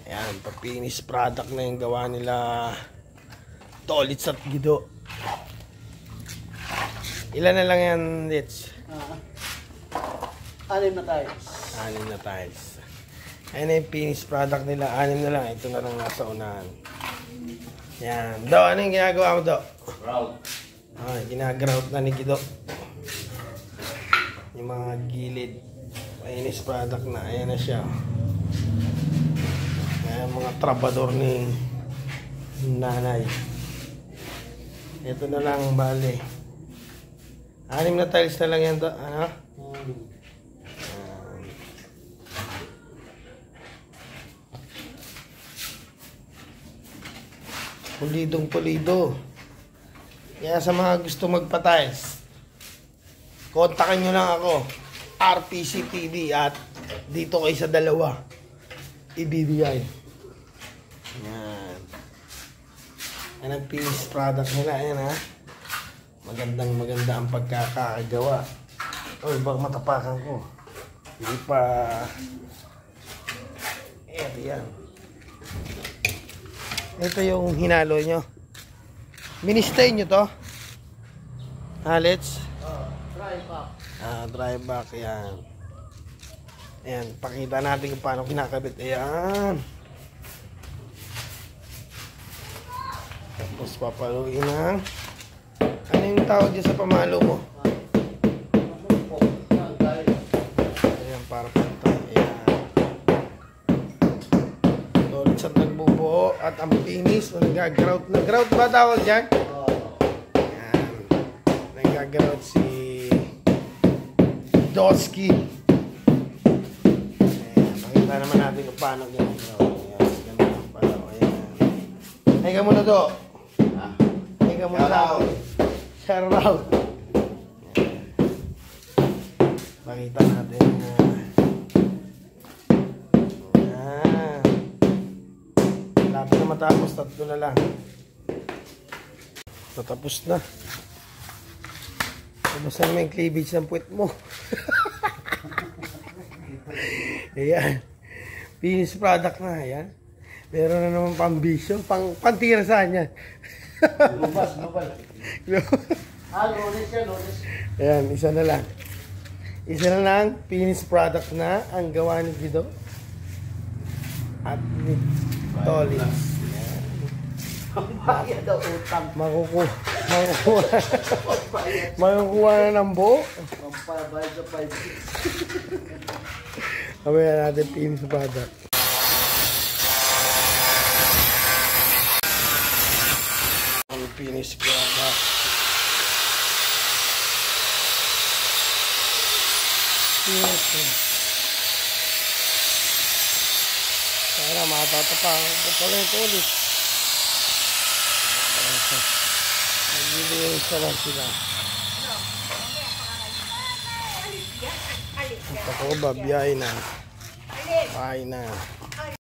Ayan, pa-finish product na yung gawa nila Tolits at Guido. Ilan na lang yan, Litz? 6 na tiles. 6 na tiles. Ayan na yung finished product nila. 6 na lang. Ito na lang nasa unahan. Ayan. Do, ano yung ginagawa mo, Do? Grout. Ginagrout na ni Guido. Yung mga gilid. Finished product na. Ayan na siya. Ayan mga trabador ni nanay. Ito na lang, bale. 6 na tiles na lang yan, Do. Ano? Pulidong pulido. Kaya sa mga gusto magpa-tiles, kontakin nyo lang ako, RPC TV, at dito kayo sa dalawa ibibigay. Yan. Yan ang finished product nila. Ayan, ha. Magandang maganda ang pagkakagawa. Oy, baka matapakan ko. Hindi pa. Yan. Ito yung hinalo nyo. Ministay nyo to? Let's. Dry back. Dry back. Yan. Ayan. Pakita natin kung paano kinakabit. Ayan. Tapos papaluin ng ano yung tawag dyan sa pamalo mo? Ayan, para pantay. Ayan. Tolits at nagbubuo. At ang finish, nag-grout. Nag-grout ba tawag dyan? Ayan. Nag-grout si Doski. Ayan. Pakita naman natin kung paano ginagrout. Ayan. Ganun pala. Ayan. Higa muna, Do. Higa muna ako. Shout out. Pakita natin na lapit na matapos, 3 na lang. Natapos na. Tapusan mo yung cleavage ng puwet mo. Ayan. Finished product na. Ayan. Meron na naman pang-bisyo. Pang-tirasan yan. Lubas. Lunes yan, lunes. Ayan, isa na lang. Isa na lang, finished product na ang gawa ni Guido at ni Tolits. Bayad daw utang. Makukuha na ng buo. Pampabayad sa 5-6. Kamaya natin finished product. Ang finished product. Sana matatapakan ko pala ito ulit. Nagbibigay sa lang sila. At ako ba, biyay na. Bye na.